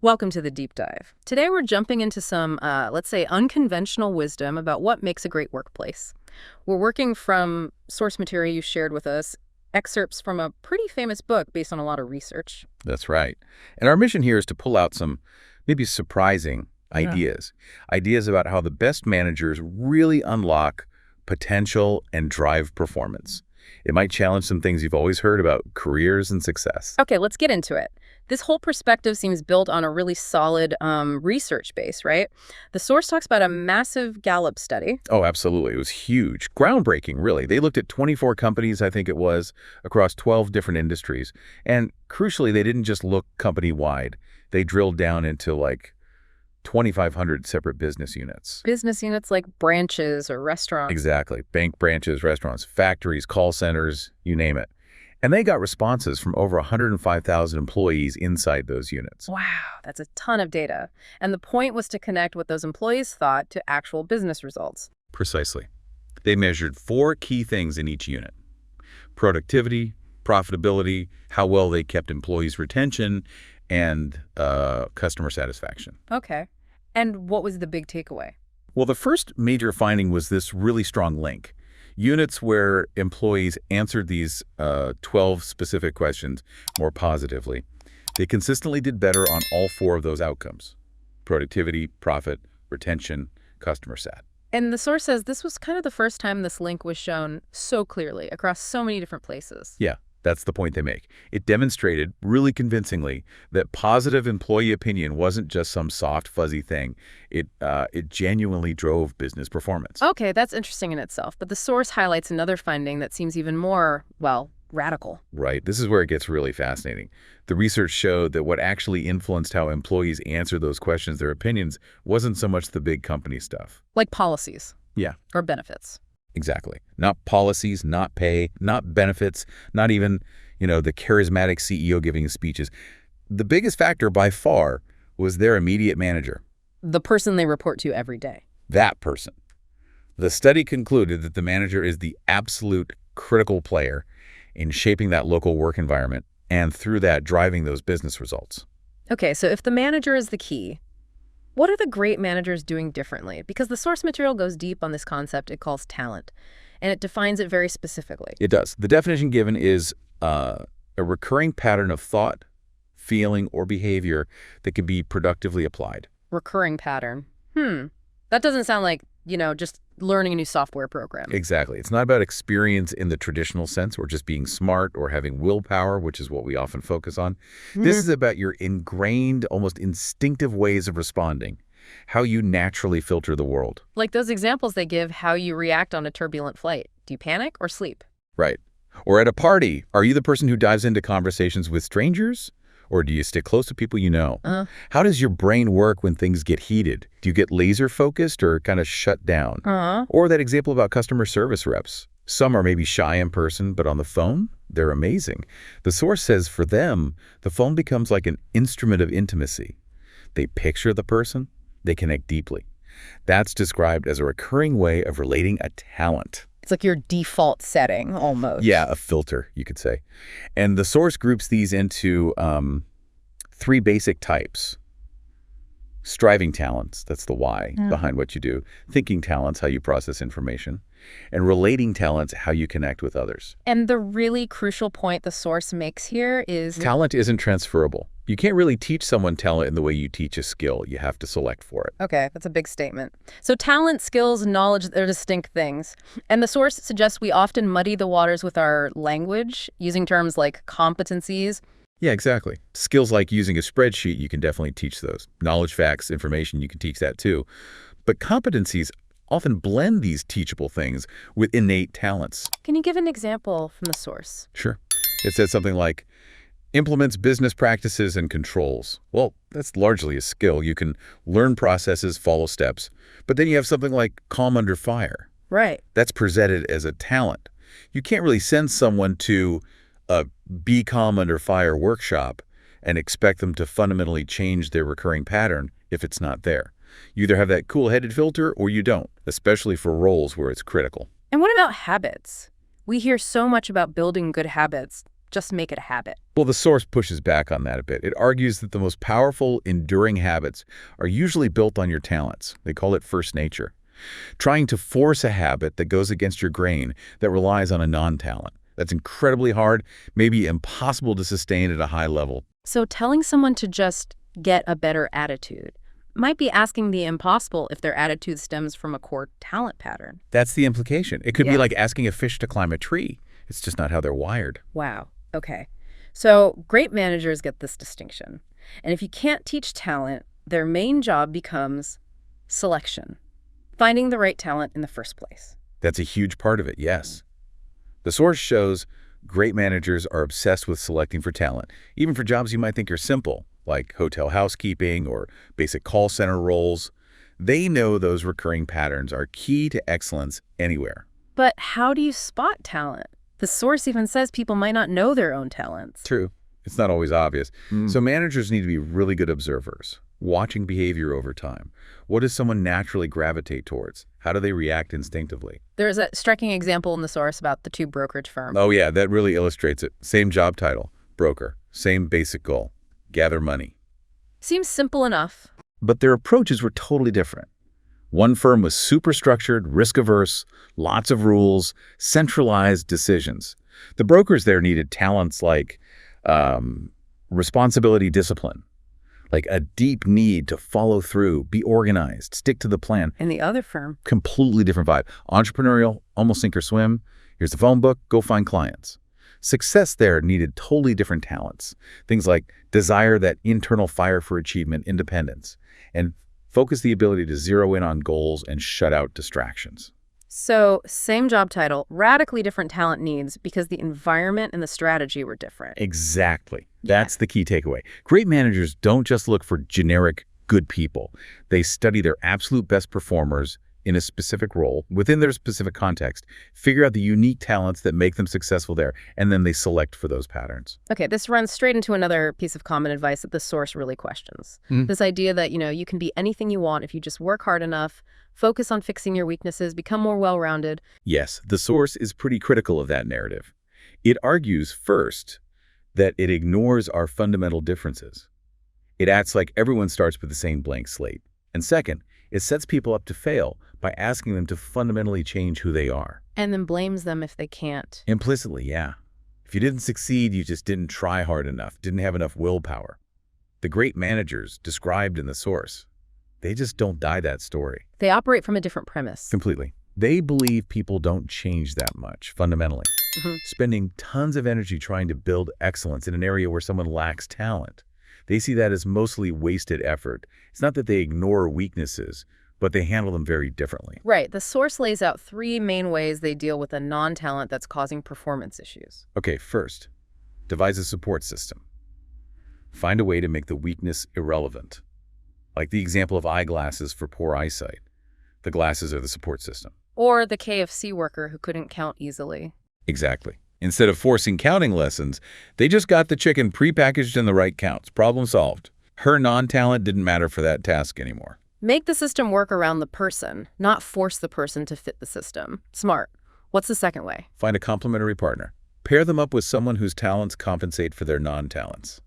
Welcome to the deep dive. Today we're jumping into some, let's say, unconventional wisdom about what makes a great workplace. We're working from source material you shared with us, excerpts from a pretty famous book based on a lot of research. That's right. And our mission here is to pull out some maybe surprising Yeah. ideas about how the best managers really unlock potential and drive performance. It might challenge some things you've always heard about careers and success. Okay, let's get into it. This whole perspective seems built on a really solid research base, right? The source talks about a massive Gallup study. Oh, absolutely. It was huge. Groundbreaking, really. They looked at 24 companies, I think it was, across 12 different industries. And crucially, they didn't just look company-wide. They drilled down into like 2,500 separate business units. Business units like branches or restaurants. Exactly. Bank branches, restaurants, factories, call centers, you name it. And they got responses from over 105,000 employees inside those units. Wow, that's a ton of data. And the point was to connect what those employees thought to actual business results. Precisely. They measured 4 key things in each unit: productivity, profitability, how well they kept employees' retention, and customer satisfaction. Okay. And what was the big takeaway? Well, the first major finding was this really strong link. Units where employees answered these 12 specific questions more positively, they consistently did better on all 4 of those outcomes: productivity, profit, retention, customer sat. And the source says this was kind of the first time this link was shown so clearly across so many different places. Yeah, that's the point they make. It demonstrated really convincingly that positive employee opinion wasn't just some soft, fuzzy thing. It genuinely drove business performance. Okay, that's interesting in itself. But the source highlights another finding that seems even more, well, radical. Right. This is where it gets really fascinating. The research showed that what actually influenced how employees answered those questions, their opinions, wasn't so much the big company stuff. Like policies. Yeah. Or benefits. Exactly. Not policies, not pay, not benefits, not even, the charismatic CEO giving speeches. The biggest factor by far was their immediate manager. The person they report to every day. That person. The study concluded that the manager is the absolute critical player in shaping that local work environment and through that driving those business results. Okay, so if the manager is the key, what are the great managers doing differently? Because the source material goes deep on this concept it calls talent, and it defines it very specifically. It does. The definition given is a recurring pattern of thought, feeling, or behavior that can be productively applied. Recurring pattern. That doesn't sound like, just learning a new software program. Exactly. It's not about experience in the traditional sense or just being smart or having willpower, which is what we often focus on. This is about your ingrained, almost instinctive ways of responding, how you naturally filter the world. Like those examples they give, how you react on a turbulent flight. Do you panic or sleep? Right. Or at a party, are you the person who dives into conversations with strangers? Or do you stick close to people you know? How does your brain work when things get heated? Do you get laser focused or kind of shut down? Or that example about customer service reps. Some are maybe shy in person, but on the phone, they're amazing. The source says for them, the phone becomes like an instrument of intimacy. They picture the person, they connect deeply. That's described as a recurring way of relating a talent. It's like your default setting, almost. Yeah, a filter, you could say. And the source groups these into 3 basic types. Striving talents, that's the why behind what you do. Thinking talents, how you process information. And relating talents, how you connect with others. And the really crucial point the source makes here is Talent isn't transferable. You can't really teach someone talent in the way you teach a skill. You have to select for it. Okay, that's a big statement. So talent, skills, knowledge, they're distinct things. And the source suggests we often muddy the waters with our language, using terms like competencies. Yeah, exactly. Skills like using a spreadsheet, you can definitely teach those. Knowledge, facts, information, you can teach that too. But competencies often blend these teachable things with innate talents. Can you give an example from the source? Sure. It says something like, implements business practices and controls. Well, that's largely a skill. You can learn processes, follow steps. But then you have something like calm under fire. Right. That's presented as a talent. You can't really send someone to a Be Calm Under Fire workshop and expect them to fundamentally change their recurring pattern if it's not there. You either have that cool-headed filter or you don't, especially for roles where it's critical. And what about habits? We hear so much about building good habits. just make it a habit? Well, the source pushes back on that a bit. It argues that the most powerful, enduring habits are usually built on your talents. They call it first nature. Trying to force a habit that goes against your grain, that relies on a non-talent, that's incredibly hard, maybe impossible to sustain at a high level. So telling someone to just get a better attitude might be asking the impossible if their attitude stems from a core talent pattern. That's the implication. It could be like asking a fish to climb a tree. It's just not how they're wired. Wow. Okay. So great managers get this distinction. And if you can't teach talent, their main job becomes selection, finding the right talent in the first place. That's a huge part of it, yes. The source shows great managers are obsessed with selecting for talent, even for jobs you might think are simple, like hotel housekeeping or basic call center roles. They know those recurring patterns are key to excellence anywhere. But how do you spot talent? The source even says people might not know their own talents. True. It's not always obvious. So managers need to be really good observers, watching behavior over time. What does someone naturally gravitate towards? How do they react instinctively? There's a striking example in the source about the two brokerage firms. Oh yeah, that really illustrates it. Same job title, broker, same basic goal, gather money. Seems simple enough. But their approaches were totally different. One firm was super structured, risk-averse, lots of rules, centralized decisions. The brokers there needed talents like responsibility discipline, like a deep need to follow through, be organized, stick to the plan. And the other firm? Completely different vibe. Entrepreneurial, almost sink or swim. Here's the phone book, go find clients. Success there needed totally different talents. Things like desire that internal fire for achievement, independence, and focus the ability to zero in on goals and shut out distractions. So, same job title, radically different talent needs because the environment and the strategy were different. Exactly. That's the key takeaway. Great managers don't just look for generic good people. They study their absolute best performers in a specific role, within their specific context, figure out the unique talents that make them successful there, and then they select for those patterns. Okay, this runs straight into another piece of common advice that the source really questions. This idea that, you can be anything you want if you just work hard enough, focus on fixing your weaknesses, become more well-rounded. Yes, the source is pretty critical of that narrative. It argues, first, that it ignores our fundamental differences. It acts like everyone starts with the same blank slate. And second, it sets people up to fail by asking them to fundamentally change who they are. And then blames them if they can't. Implicitly, yeah. If you didn't succeed, you just didn't try hard enough, didn't have enough willpower. The great managers described in the source, they just don't die that story. They operate from a different premise. Completely. They believe people don't change that much, fundamentally. Spending tons of energy trying to build excellence in an area where someone lacks talent. They see that as mostly wasted effort. It's not that they ignore weaknesses, but they handle them very differently. Right. The source lays out three main ways they deal with a non-talent that's causing performance issues. Okay, first, devise a support system. Find a way to make the weakness irrelevant. Like the example of eyeglasses for poor eyesight. The glasses are the support system. Or the KFC worker who couldn't count easily. Exactly. Instead of forcing counting lessons, they just got the chicken prepackaged in the right counts. Problem solved. Her non-talent didn't matter for that task anymore. Make the system work around the person, not force the person to fit the system. Smart. What's the second way? Find a complementary partner. Pair them up with someone whose talents compensate for their non-talents.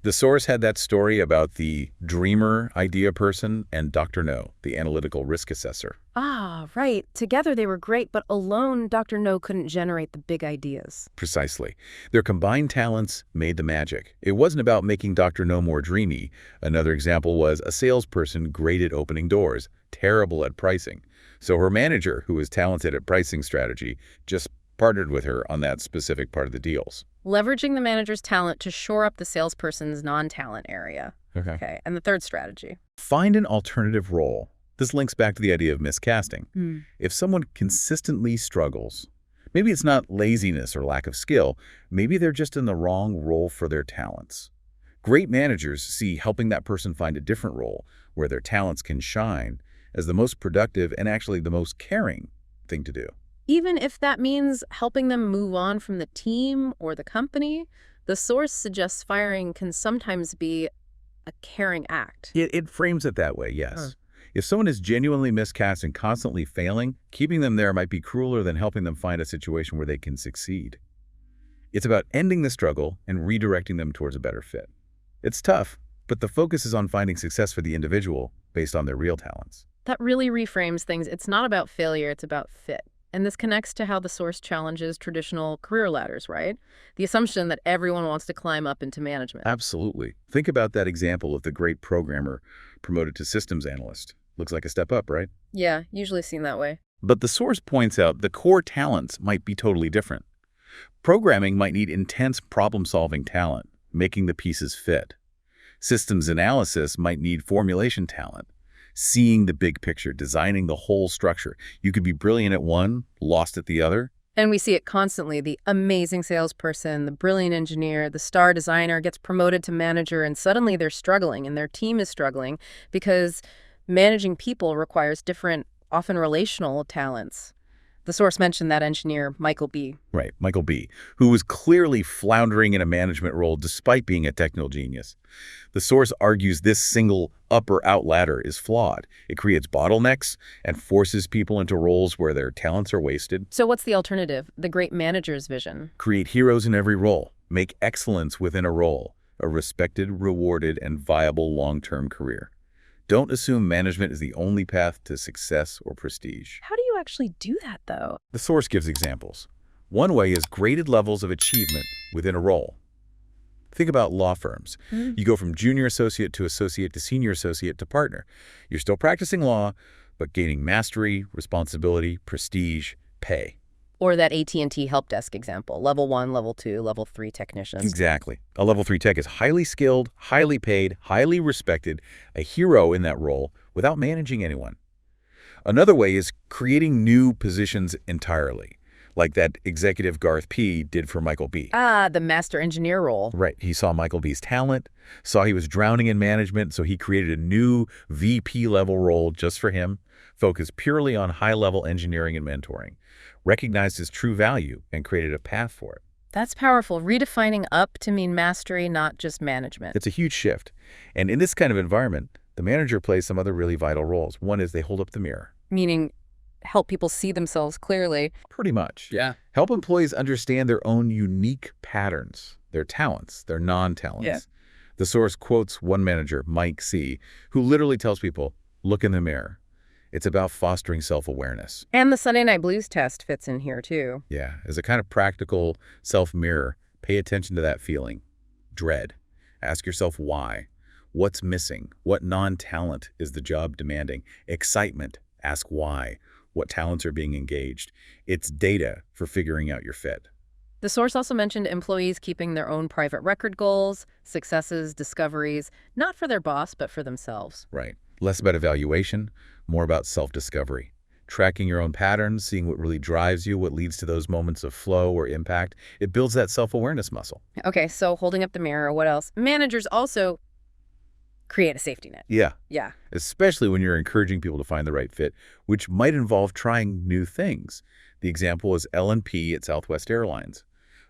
The source had that story about the dreamer idea person and Dr. No, the analytical risk assessor. Ah, right. Together they were great, but alone Dr. No couldn't generate the big ideas. Precisely. Their combined talents made the magic. It wasn't about making Dr. No more dreamy. Another example was a salesperson great at opening doors, terrible at pricing. So her manager, who was talented at pricing strategy, just partnered with her on that specific part of the deals. Leveraging the manager's talent to shore up the salesperson's non-talent area. Okay. And the third strategy? Find an alternative role. This links back to the idea of miscasting. If someone consistently struggles, maybe it's not laziness or lack of skill, maybe they're just in the wrong role for their talents. Great managers see helping that person find a different role where their talents can shine as the most productive and actually the most caring thing to do. Even if that means helping them move on from the team or the company, the source suggests firing can sometimes be a caring act. It frames it that way, yes. If someone is genuinely miscast and constantly failing, keeping them there might be crueler than helping them find a situation where they can succeed. It's about ending the struggle and redirecting them towards a better fit. It's tough, but the focus is on finding success for the individual based on their real talents. That really reframes things. It's not about failure, it's about fit. And this connects to how the source challenges traditional career ladders, right? The assumption that everyone wants to climb up into management. Absolutely. Think about that example of the great programmer promoted to systems analyst. Looks like a step up, right? Yeah, usually seen that way. But the source points out the core talents might be totally different. Programming might need intense problem-solving talent, making the pieces fit. Systems analysis might need formulation talent, seeing the big picture, designing the whole structure. You could be brilliant at one, lost at the other. And we see it constantly. The amazing salesperson, the brilliant engineer, the star designer gets promoted to manager, and suddenly they're struggling, and their team is struggling because managing people requires different, often relational talents. The source mentioned that engineer, Michael B. Right, Michael B., who was clearly floundering in a management role despite being a technical genius. The source argues this single up or out ladder is flawed. It creates bottlenecks and forces people into roles where their talents are wasted. So what's the alternative? The great manager's vision. Create heroes in every role. Make excellence within a role a respected, rewarded, and viable long-term career. Don't assume management is the only path to success or prestige. How do you actually do that, though? The source gives examples. One way is graded levels of achievement within a role. Think about law firms. You go from junior associate to senior associate to partner. You're still practicing law, but gaining mastery, responsibility, prestige, pay. Or that AT&T help desk example, level 1, level 2, level 3 technicians. Exactly. A level 3 tech is highly skilled, highly paid, highly respected, a hero in that role without managing anyone. Another way is creating new positions entirely, like that executive Garth P. did for Michael B. Ah, the master engineer role. Right. He saw Michael B.'s talent, saw he was drowning in management, so he created a new VP-level role just for him, focused purely on high-level engineering and mentoring, recognized his true value, and created a path for it. That's powerful. Redefining up to mean mastery, not just management. It's a huge shift. And in this kind of environment, the manager plays some other really vital roles. One is they hold up the mirror. Meaning help people see themselves clearly. Pretty much. Yeah. Help employees understand their own unique patterns, their talents, their non-talents. Yeah. The source quotes one manager, Mike C., who literally tells people, look in the mirror. It's about fostering self-awareness. And the Sunday Night Blues test fits in here, too. Yeah, as a kind of practical self-mirror, pay attention to that feeling. Dread. Ask yourself why. What's missing? What non-talent is the job demanding? Excitement. Ask why. What talents are being engaged? It's data for figuring out your fit. The source also mentioned employees keeping their own private record goals, successes, discoveries, not for their boss, but for themselves. Right. Less about evaluation, more about self-discovery. Tracking your own patterns, seeing what really drives you, what leads to those moments of flow or impact. It builds that self-awareness muscle. Okay, so holding up the mirror, what else? Managers also create a safety net. Yeah. Yeah. Especially when you're encouraging people to find the right fit, which might involve trying new things. The example is L&P at Southwest Airlines.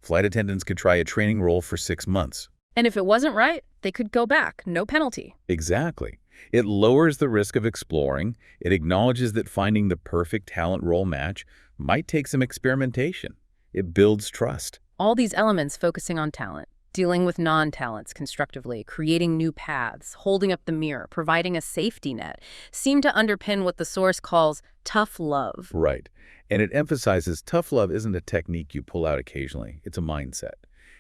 Flight attendants could try a training role for 6 months. And if it wasn't right, they could go back, no penalty. Exactly. It lowers the risk of exploring. It acknowledges that finding the perfect talent role match might take some experimentation. It builds trust. All these elements focusing on talent, dealing with non-talents constructively, creating new paths, holding up the mirror, providing a safety net, seem to underpin what the source calls tough love. Right. And it emphasizes tough love isn't a technique you pull out occasionally. It's a mindset.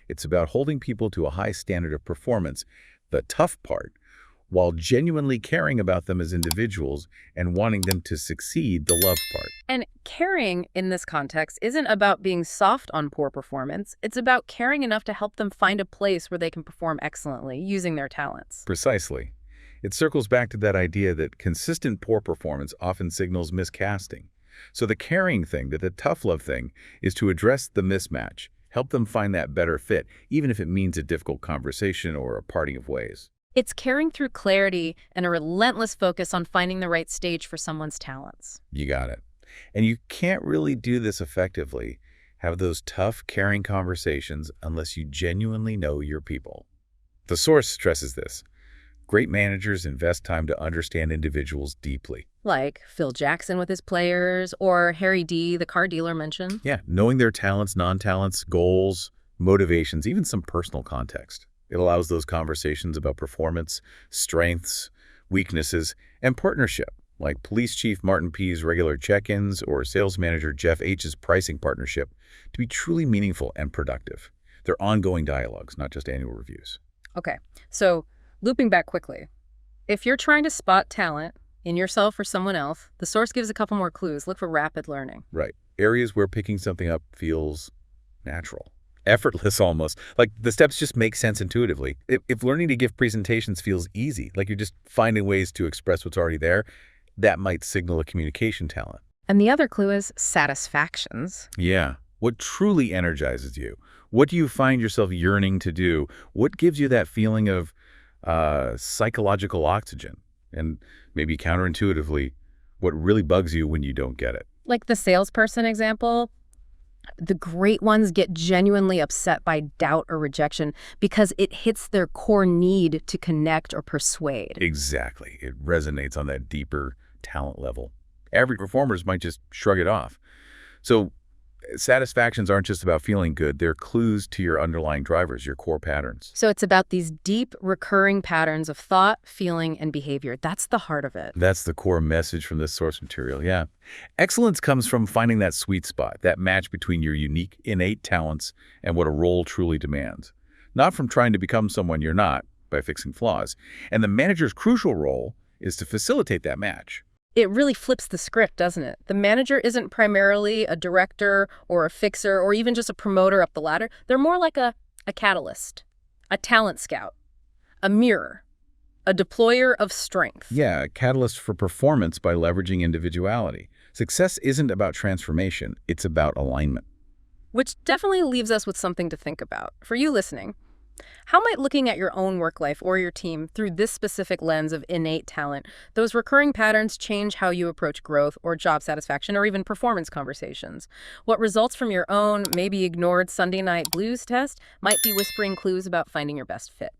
It's about holding people to a high standard of performance, the tough part, while genuinely caring about them as individuals and wanting them to succeed, the love part. And caring in this context isn't about being soft on poor performance. It's about caring enough to help them find a place where they can perform excellently using their talents. Precisely. It circles back to that idea that consistent poor performance often signals miscasting. So the caring thing, the tough love thing, is to address the mismatch, help them find that better fit, even if it means a difficult conversation or a parting of ways. It's caring through clarity and a relentless focus on finding the right stage for someone's talents. You got it. And you can't really do this effectively, have those tough, caring conversations, unless you genuinely know your people. The source stresses this. Great managers invest time to understand individuals deeply. Like Phil Jackson with his players, or Harry D., the car dealer mentioned. Yeah, knowing their talents, non-talents, goals, motivations, even some personal context. It allows those conversations about performance, strengths, weaknesses, and partnership, like Police Chief Martin P's regular check-ins or Sales Manager Jeff H's pricing partnership, to be truly meaningful and productive. They're ongoing dialogues, not just annual reviews. Okay, so looping back quickly. If you're trying to spot talent in yourself or someone else, the source gives a couple more clues. Look for rapid learning. Right. Areas where picking something up feels natural. Effortless almost. Like the steps just make sense intuitively. If learning to give presentations feels easy, like you're just finding ways to express what's already there, that might signal a communication talent. And the other clue is satisfactions. Yeah. What truly energizes you? What do you find yourself yearning to do? What gives you that feeling of psychological oxygen? And maybe counterintuitively, what really bugs you when you don't get it? Like the salesperson example, the great ones get genuinely upset by doubt or rejection because it hits their core need to connect or persuade. Exactly. It resonates on that deeper talent level. Average performers might just shrug it off. So satisfactions aren't just about feeling good. They're clues to your underlying drivers, your core patterns. So it's about these deep, recurring patterns of thought, feeling, and behavior. That's the heart of it. That's the core message from this source material, yeah. Excellence comes from finding that sweet spot, that match between your unique, innate talents and what a role truly demands. Not from trying to become someone you're not by fixing flaws. And the manager's crucial role is to facilitate that match. It really flips the script, doesn't it? The manager isn't primarily a director or a fixer or even just a promoter up the ladder. They're more like a catalyst, a talent scout, a mirror, a deployer of strength. Yeah, a catalyst for performance by leveraging individuality. Success isn't about transformation, it's about alignment. Which definitely leaves us with something to think about. For you listening, how might looking at your own work life or your team through this specific lens of innate talent, those recurring patterns change how you approach growth or job satisfaction or even performance conversations? What results from your own, maybe ignored Sunday night blues test might be whispering clues about finding your best fit.